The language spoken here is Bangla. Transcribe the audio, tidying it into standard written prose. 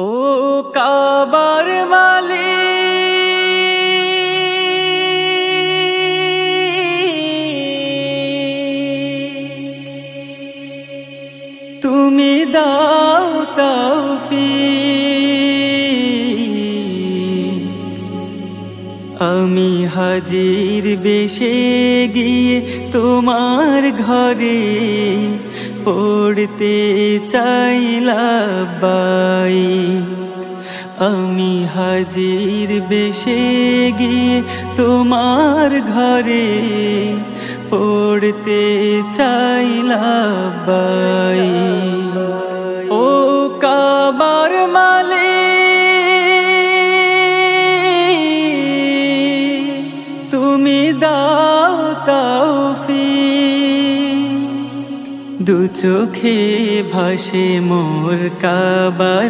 ও কাবার মালিক, তুমি দাও তৌফিক, আমি হাজির বেশে গিয়ে তোমার ঘরে পড়তে চাই লাব্বাইক। আমি হাজির বেশে গিয়ে তোমার ঘরে পড়তে চাই লাব্বাইক। ও কাবার মালিক, তুমি দাও তৌফিক, দু চোখে ভাসে মোর কাবা।